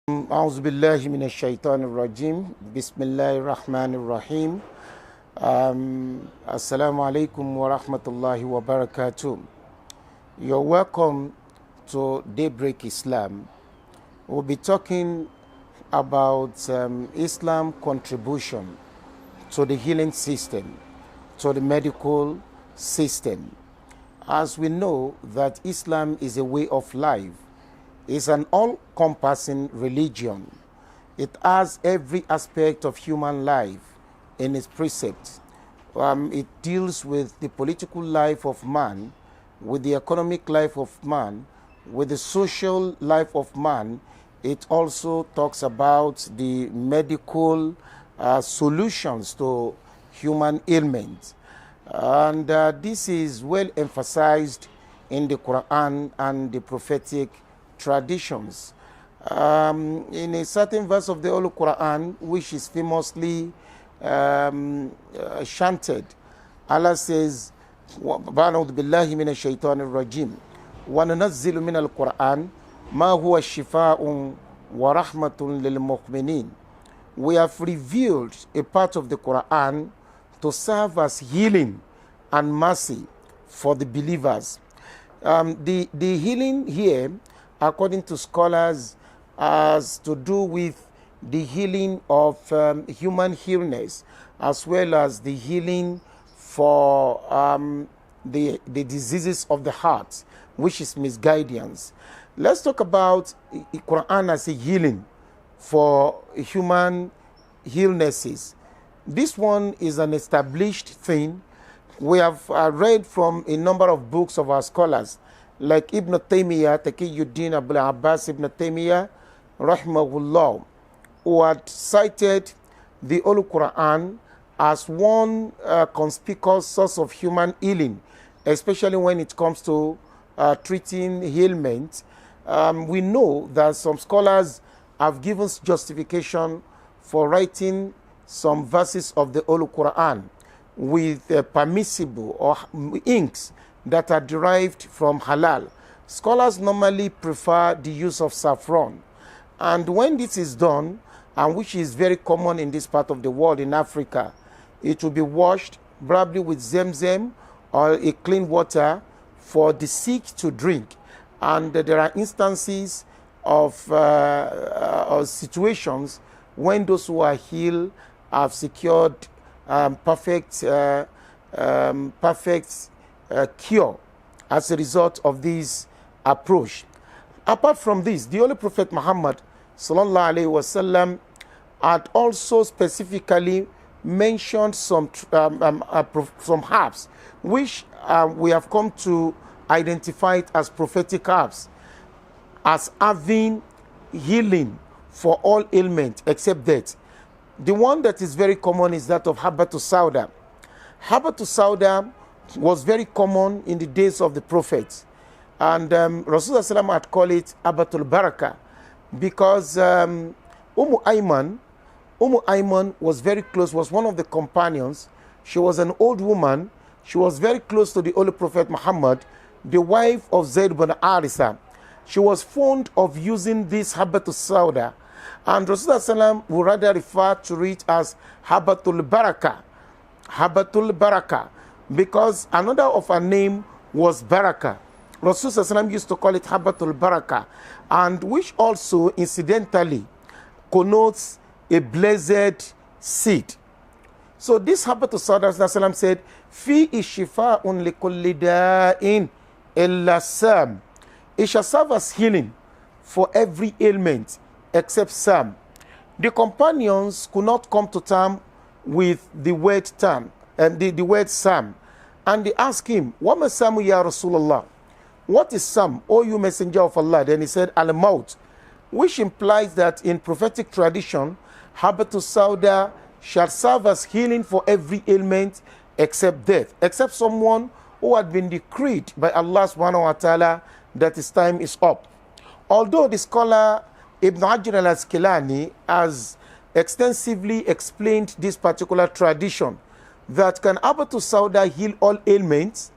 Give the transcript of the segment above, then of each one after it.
أعوذ بالله من الشيطان الرجيم بسم الله الرحمن الرحيم Assalamu alaikum wa rahmatullahi wa barakatuh. You're welcome to Daybreak Islam. We'll be talking about Islam contribution to the healing system, to the medical system. As we know that Islam is a way of life, it's an all-encompassing religion. It has every aspect of human life in its precepts. It deals with the political life of man, with the economic life of man, with the social life of man. It also talks about the medical solutions to human ailments. And this is well emphasized in the Quran and the prophetic traditions. In a certain verse of the Holy Quran, which is famously chanted, Allah says, "Ba'udhu billahi minash shaitanir rajim, wa nunazzilu minal Quran ma huwa shifaa'un wa rahmatun lil mu'minin." We have revealed a part of the Quran to serve as healing and mercy for the believers. The healing here, according to scholars, has to do with the healing of human illness, as well as the healing for the diseases of the heart, which is misguidance. Let's talk about the Quran as a healing for human illnesses. This one is an established thing. We have read from a number of books of our scholars, like Ibn Taymiyyah, Taqiyuddin Abul Abbas Ibn Taymiyyah, rahimahullah, who had cited the Holy Quran as one conspicuous source of human healing, especially when it comes to treating ailments. We know that some scholars have given justification for writing some verses of the Holy Quran with permissible or inks that are derived from halal. Scholars normally prefer the use of saffron. And when this is done, and which is very common in this part of the world, in Africa, it will be washed probably with zemzem or a clean water for the sick to drink. And there are instances of situations when those who are healed have secured perfect cure as a result of this approach. Apart from this, the Holy Prophet Muhammad sallallahu alaihi wasallam had also specifically mentioned some herbs, which we have come to identify it as prophetic herbs, as having healing for all ailments except death. The one that is very common is that of Habbatus Sauda. Habbatus Sauda was very common in the days of the prophets, and Rasulullah had called it Habbatul Barakah because Ayman was very close, was one of the companions. She was an old woman. She was very close to the Holy Prophet Muhammad, the wife of Zayd bin Harisa. She was fond of using this Habbatus Sauda, and Rasulullah would rather refer to it as Habbatul Barakah. Habbatul Barakah, because another of her name was Barakah. Rasulullah used to call it Habbatul Barakah, and which also incidentally connotes a blessed seed. So this Habbatul Sauda, Rasulullah said, Fi ishifa'un likulli da'in illa sam. It shall serve as healing for every ailment except Sam. The companions could not come to terms with the word term and the word Sam, and they asked him, "What is Sam, ya Rasulullah? What is Sam, O you messenger of Allah?" Then he said, "Al-Maut," which implies that in prophetic tradition, Habbatus Sauda shall serve as healing for every ailment except death, except someone who had been decreed by Allah subhanahu wa ta'ala that his time is up. Although the scholar Ibn Hajar al-Asqalani has extensively explained this particular tradition, that can Habbatus Sauda heal all ailments,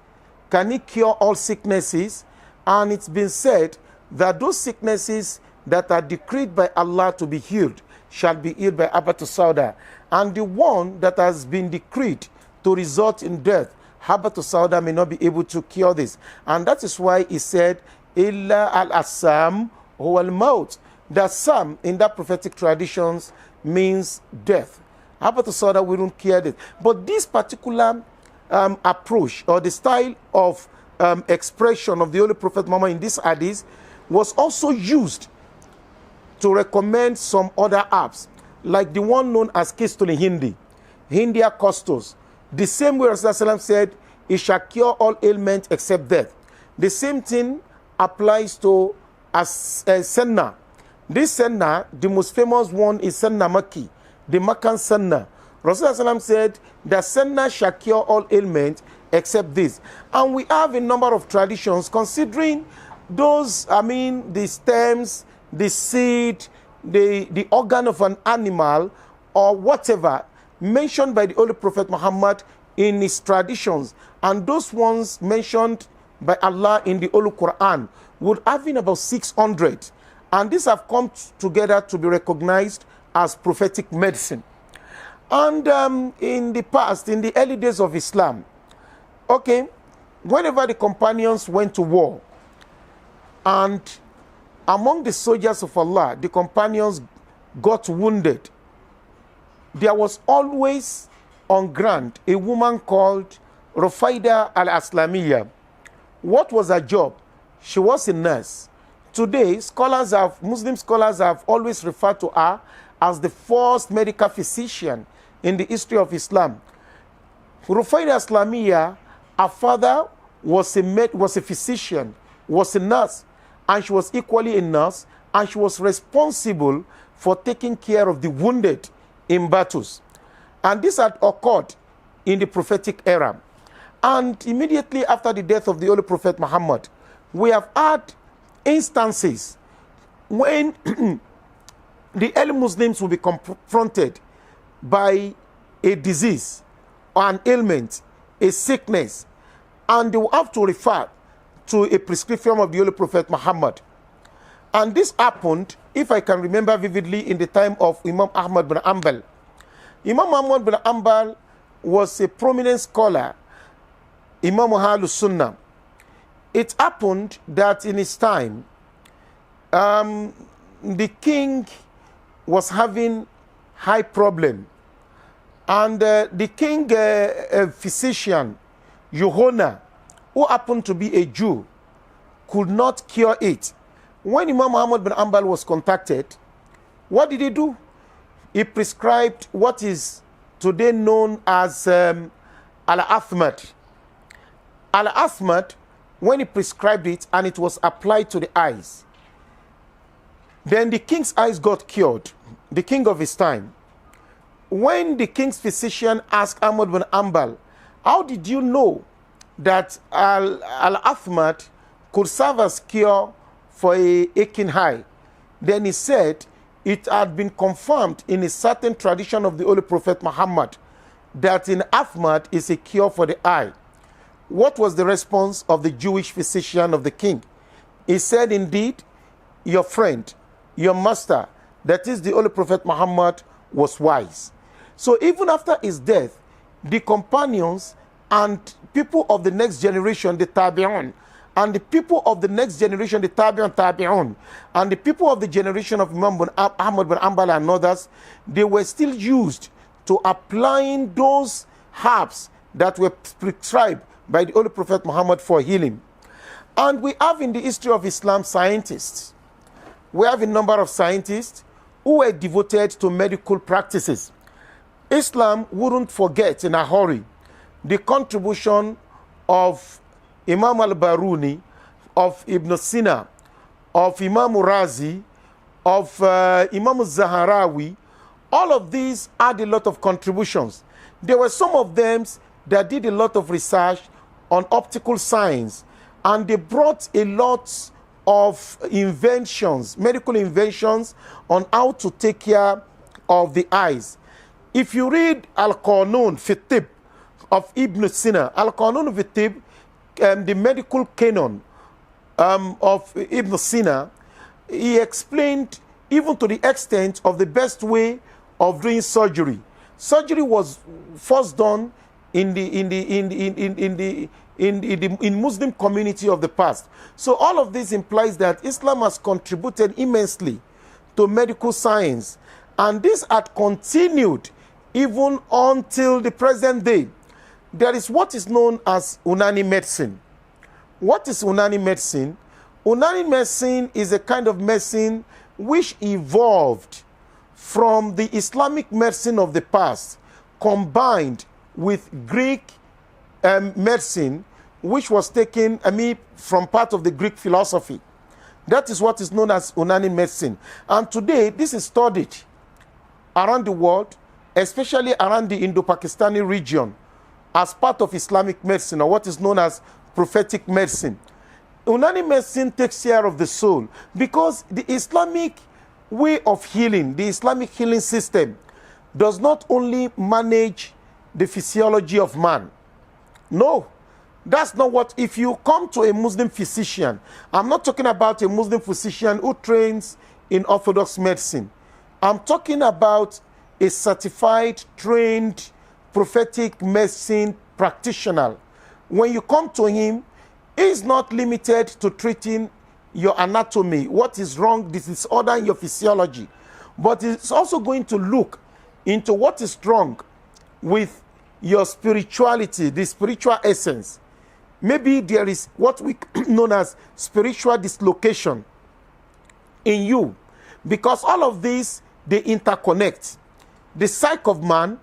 can it cure all sicknesses, and it's been said that those sicknesses that are decreed by Allah to be healed shall be healed by Habatu Sauda. And the one that has been decreed to result in death, Habatu Sauda may not be able to cure this. And that is why he said, Illa al-Assam huwa al-Maut. The Assam in that prophetic traditions means death. Habatu Sauda wouldn't cure this. But this particular approach or the style of expression of the Holy Prophet Muhammad in this hadith was also used to recommend some other herbs, like the one known as Kistuli Hindi, Hindia costus. The same way Rasulullah said, it shall cure all ailments except death. The same thing applies to Senna. This Senna, the most famous one is Senna Maki, the Makan Senna. Rasulullah said that Senna shall cure all ailments except this. And we have a number of traditions considering those, the stems, the seed, the organ of an animal, or whatever mentioned by the Holy Prophet Muhammad in his traditions, and those ones mentioned by Allah in the Holy Quran would have been about 600, and these have come together to be recognized as prophetic medicine. And in the past, in the early days of Islam, whenever the companions went to war, and among the soldiers of Allah, the companions got wounded, there was always on ground a woman called Rufaida al-Aslamiyya. What was her job? She was a nurse. Today, Muslim scholars have always referred to her as the first medical physician in the history of Islam. Rufaida al-Aslamiyya, her father was a physician, was a nurse, and she was equally a nurse, and she was responsible for taking care of the wounded in battles. And this had occurred in the prophetic era. And immediately after the death of the Holy Prophet Muhammad, we have had instances when the early Muslims will be confronted by a disease, or an ailment, a sickness, and they will have to refer to a prescription of the Holy Prophet Muhammad. And this happened, if I can remember vividly, in the time of Imam Ahmad bin Hanbal. Imam Ahmad bin Hanbal was a prominent scholar, Imam Ahlus Sunnah. It happened that in his time, the king was having high problem, and the king physician, Yohana, who happened to be a Jew, could not cure it. When Imam Ahmad bin Hanbal was contacted, what did he do? He prescribed what is today known as Al-Athmad. Al-Athmad, when he prescribed it and it was applied to the eyes, then the king's eyes got cured, the king of his time. When the king's physician asked Ahmad bin Hanbal, how did you know that Al-Athmad could serve as cure for a aching eye? Then he said, it had been confirmed in a certain tradition of the Holy Prophet Muhammad that in Athmad is a cure for the eye. What was the response of the Jewish physician of the king? He said, indeed, your friend, your master, that is the Holy Prophet Muhammad, was wise. So even after his death, the companions and people of the next generation, the Tabi'un, and the people of the next generation, the Tabi'un, and the people of the generation of Imam Ahmad bin Hanbal and others, they were still used to applying those herbs that were prescribed by the Holy Prophet Muhammad for healing. And we have in the history of Islam scientists. We have a number of scientists who were devoted to medical practices. Islam wouldn't forget in a hurry the contribution of Imam al-Baruni, of Ibn Sina, of Imam Razi, of Imam Zaharawi. All of these had a lot of contributions. There were some of them that did a lot of research on optical science, and they brought a lot of inventions, medical inventions, on how to take care of the eyes. If you read Al-Qanun fi Tib of Ibn Sina, Al-Qanun fi Tib, the medical canon of Ibn Sina, he explained even to the extent of the best way of doing surgery. Surgery was first done in Muslim community of the past. So all of this implies that Islam has contributed immensely to medical science, and this had continued even until the present day. There is what is known as Unani Medicine. What is Unani Medicine? Unani Medicine is a kind of medicine which evolved from the Islamic medicine of the past, combined with Greek medicine, which was taken, from part of the Greek philosophy. That is what is known as Unani Medicine. And today, this is studied around the world, especially around the Indo-Pakistani region, as part of Islamic medicine, or what is known as prophetic medicine. Unani Medicine takes care of the soul, because the Islamic way of healing, the Islamic healing system, does not only manage the physiology of man. No, that's not what. If you come to a Muslim physician, I'm not talking about a Muslim physician who trains in Orthodox medicine. I'm talking about a certified, trained, prophetic medicine practitioner. When you come to him, he is not limited to treating your anatomy, what is wrong, this disorder in your physiology, but it's also going to look into what is wrong with your spirituality, the spiritual essence. Maybe there is what we known as spiritual dislocation in you, because all of these, they interconnect. The psyche of man,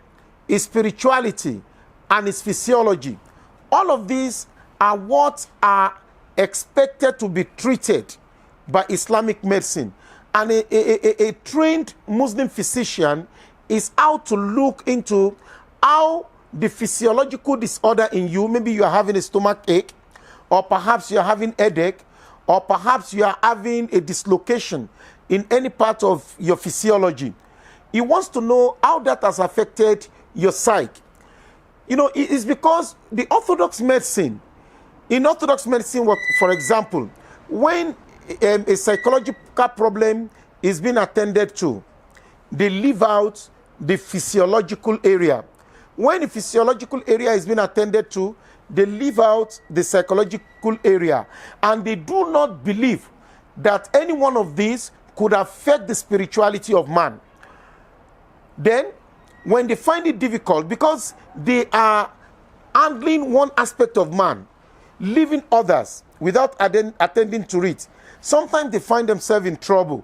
his spirituality, and his physiology. All of these are what are expected to be treated by Islamic medicine. And a trained Muslim physician is out to look into how the physiological disorder in you, maybe you are having a stomach ache, or perhaps you are having headache, or perhaps you are having a dislocation in any part of your physiology. He wants to know how that has affected your psyche. It is because the Orthodox medicine, in Orthodox medicine, for example, when a psychological problem is being attended to, they leave out the physiological area. When the physiological area is being attended to, they leave out the psychological area. And they do not believe that any one of these could affect the spirituality of man. Then, when they find it difficult, because they are handling one aspect of man, leaving others without attending to it, sometimes they find themselves in trouble,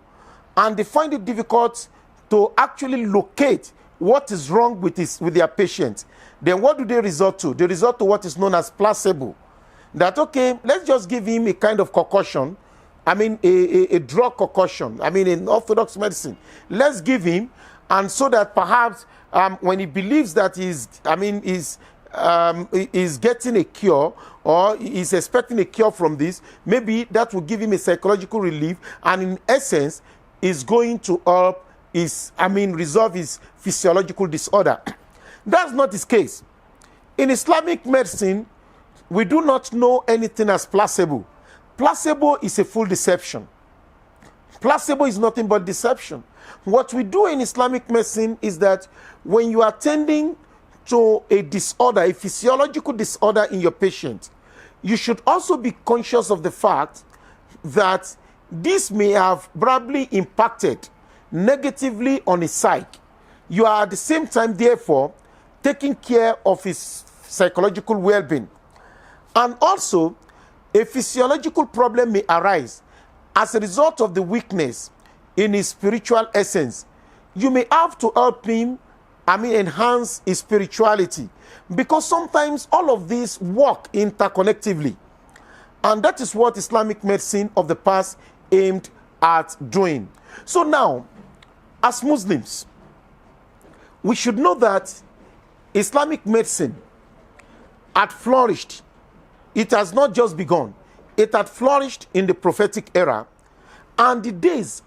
and they find it difficult to actually locate what is wrong with their patient. Then what do they resort to? They resort to what is known as placebo. That, okay, let's just give him a kind of concoction, a drug concoction, in Orthodox medicine. Let's give him, and so that perhaps when he believes that is getting a cure, or is expecting a cure from this, maybe that will give him a psychological relief, and in essence is going to help resolve his physiological disorder. That's not his case. In Islamic medicine, we do not know anything as placebo. Placebo is a full deception. Placebo is nothing but deception. What we do in Islamic medicine is that when you are tending to a disorder, a physiological disorder in your patient, you should also be conscious of the fact that this may have probably impacted negatively on his psyche. You are at the same time, therefore, taking care of his psychological well-being. And also, a physiological problem may arise as a result of the weakness in his spiritual essence. You may have to help him, enhance his spirituality, because sometimes all of these work interconnectively. And that is what Islamic medicine of the past aimed at doing. So now, as Muslims, we should know that Islamic medicine had flourished. It has not just begun. It had flourished in the prophetic era. And the days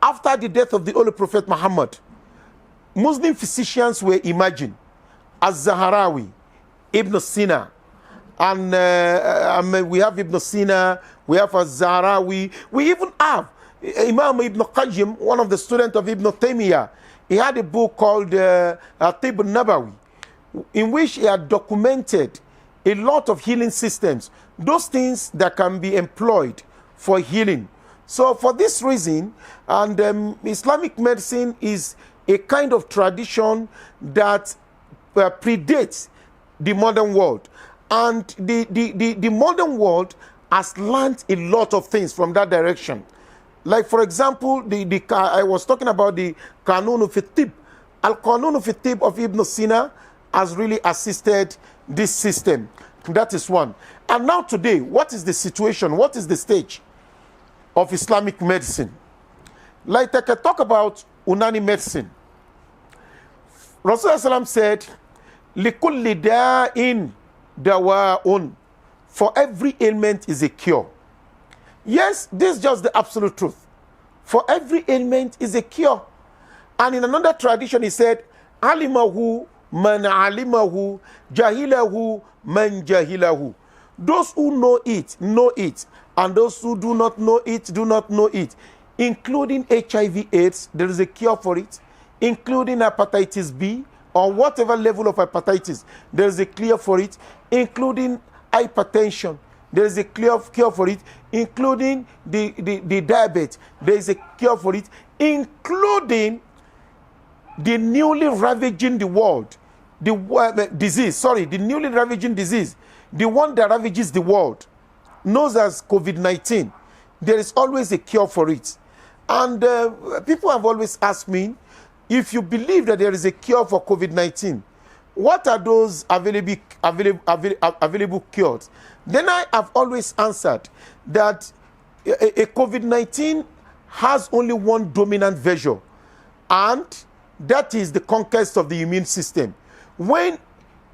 after the death of the Holy Prophet Muhammad, Muslim physicians were emerging. Az-Zahrawi, Ibn Sina, and we have Ibn Sina, we have Az-Zahrawi, we even have Imam Ibn Qayyim, one of the students of Ibn Taymiyyah, he had a book called Tib Nabawi, in which he had documented a lot of healing systems, those things that can be employed for healing. So for this reason, and Islamic medicine is a kind of tradition that predates the modern world. And the modern world has learned a lot of things from that direction. Like, for example, I was talking about the Qanun fi Tib. Al-Qanun fi Tib of Ibn Sina has really assisted this system. That is one. And now today, what is the situation? What is the stage of Islamic medicine? Like, I can talk about Unani Medicine. Rasulullah said, لِكُلِّ دَاءٍ دَوَاءٌ. For every ailment is a cure. Yes, this is just the absolute truth. For every ailment is a cure. And in another tradition, he said, alimahu man alimahu, jahilahu man jahilahu. Those who know it, and those who do not know it, do not know it. Including HIV/AIDS, there is a cure for it. Including hepatitis B, or whatever level of hepatitis, there is a cure for it. Including hypertension, there is a cure for it. Including the diabetes, there is a cure for it. Including the newly ravaging the world, the newly ravaging disease, the one that ravages the world, known as COVID-19. There is always a cure for it. And people have always asked me, if you believe that there is a cure for COVID-19, what are those available cures? Then I have always answered that a COVID-19 has only one dominant version, and that is the conquest of the immune system. When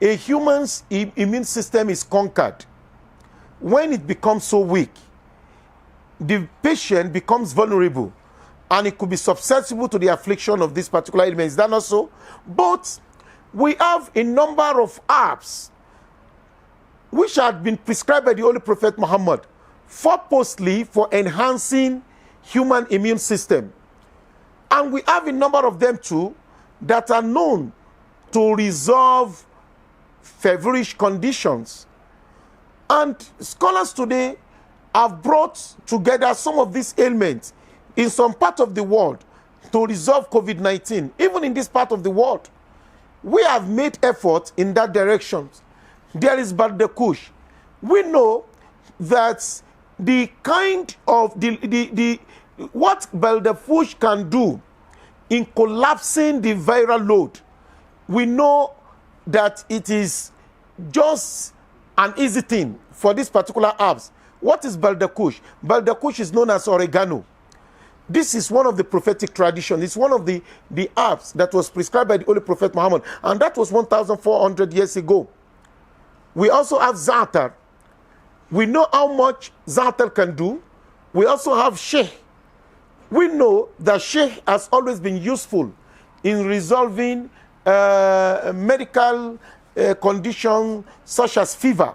a human's immune system is conquered, when it becomes so weak, the patient becomes vulnerable, and it could be susceptible to the affliction of this particular ailment. Is that not so? But we have a number of herbs which had been prescribed by the Holy Prophet Muhammad purposely for enhancing human immune system. And we have a number of them too that are known to resolve feverish conditions. And scholars today have brought together some of these ailments in some part of the world to resolve COVID-19. Even in this part of the world, we have made effort in that direction. There is Bardakush. We know that the kind of what Bardakush can do in collapsing the viral load, we know that it is just an easy thing for this particular herbs. What is Bardakush? Bardakush is known as oregano. This is one of the prophetic traditions. It's one of the herbs that was prescribed by the Holy Prophet Muhammad, and that was 1,400 years ago. We also have za'atar. We know how much za'atar can do. We also have sheh. We know that sheh has always been useful in resolving medical conditions such as fever.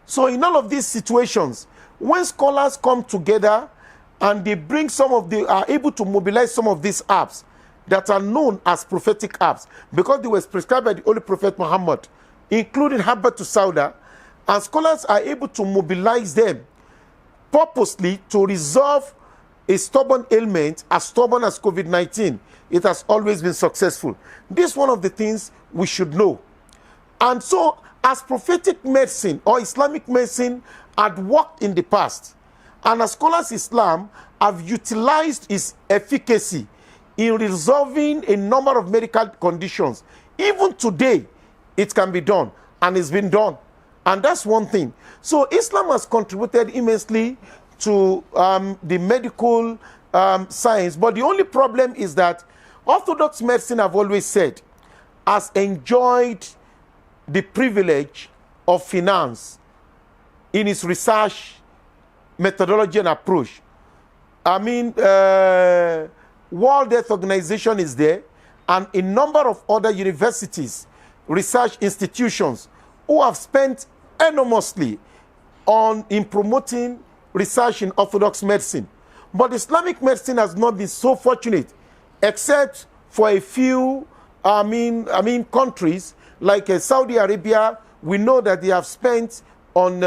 So in all of these situations, when scholars come together and they bring are able to mobilize some of these herbs that are known as prophetic herbs, because they were prescribed by the Holy Prophet Muhammad, including Habbatus Sauda, and scholars are able to mobilize them purposely to resolve a stubborn ailment as stubborn as COVID-19. It has always been successful. This is one of the things we should know. And so, as prophetic medicine or Islamic medicine had worked in the past, and as scholars Islam have utilized its efficacy in resolving a number of medical conditions, even today, it can be done, and it's been done. And that's one thing. So Islam has contributed immensely to the medical science. But the only problem is that Orthodox medicine, I've always said, has enjoyed the privilege of finance in its research methodology and approach. I mean, World Health Organization is there, and a number of other universities, research institutions who have spent enormously in promoting research in Orthodox medicine. But Islamic medicine has not been so fortunate, except for a few, countries like Saudi Arabia. We know that they have spent on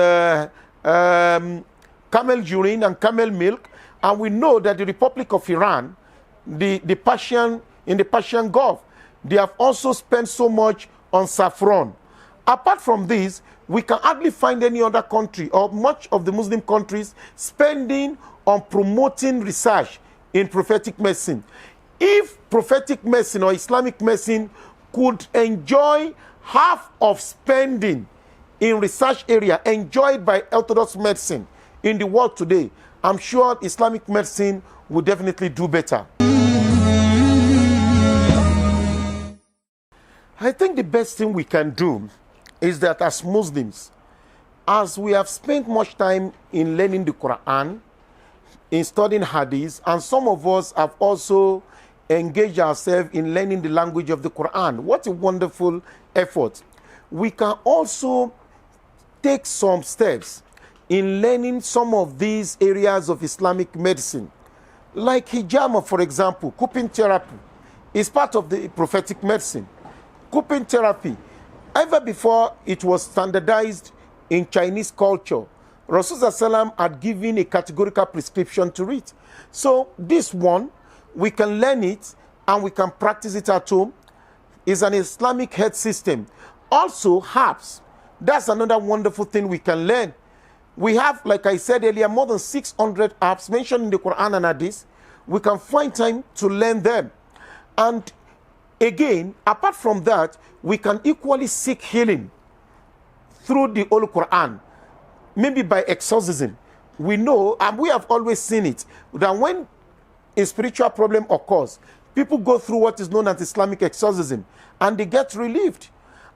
camel urine and camel milk, and we know that the Republic of Iran, in the Persian Gulf, they have also spent so much on saffron. Apart from this, we can hardly find any other country or much of the Muslim countries spending on promoting research in prophetic medicine. If prophetic medicine or Islamic medicine could enjoy half of spending in research area enjoyed by Orthodox medicine in the world today, I'm sure Islamic medicine would definitely do better. I think the best thing we can do is that as Muslims, as we have spent much time in learning the Quran, in studying Hadith, and some of us have also engaged ourselves in learning the language of the Quran. What a wonderful effort. We can also take some steps in learning some of these areas of Islamic medicine. Like hijama, for example, cupping therapy is part of the prophetic medicine. Cupping therapy, ever before it was standardized in Chinese culture, Rasulullah had given a categorical prescription to it. So this one, we can learn it and we can practice it at home. It's an Islamic health system. Also, herbs. That's another wonderful thing we can learn. We have, like I said earlier, more than 600 herbs mentioned in the Quran and Hadith. We can find time to learn them. And again, apart from that, we can equally seek healing through the Holy Quran, maybe by exorcism. We know, and we have always seen it, that when a spiritual problem occurs, people go through what is known as Islamic exorcism, and they get relieved.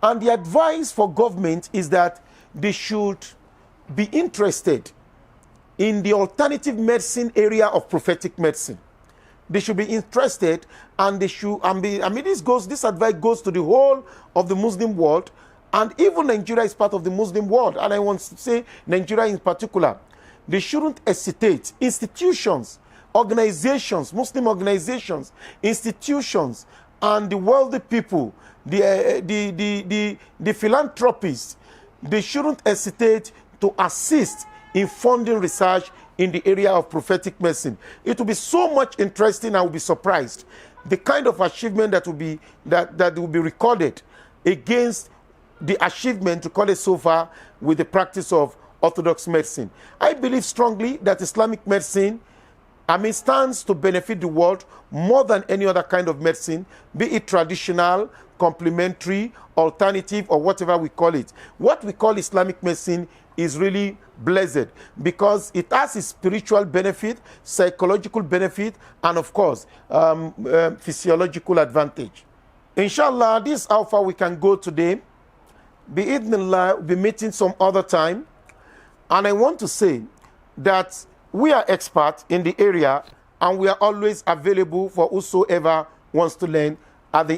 And the advice for government is that they should be interested in the alternative medicine area of prophetic medicine. They should be interested, and they should, this advice goes to the whole of the Muslim world, and even Nigeria is part of the Muslim world, and I want to say Nigeria in particular. They shouldn't hesitate. Institutions, organizations, Muslim organizations, institutions, and the wealthy people, the philanthropists, they shouldn't hesitate to assist in funding research in the area of prophetic medicine. It will be so much interesting. I will be surprised the kind of achievement that will be recorded against the achievement recorded so far with the practice of Orthodox medicine. I believe strongly that Islamic medicine, stands to benefit the world more than any other kind of medicine, be it traditional, complementary, alternative, or whatever we call it. What we call Islamic medicine is really blessed because it has a spiritual benefit, psychological benefit, and of course, physiological advantage. Inshallah, this is how far we can go today. Bi-idhnillah, we'll be meeting some other time. And I want to say that we are experts in the area and we are always available for whosoever wants to learn at the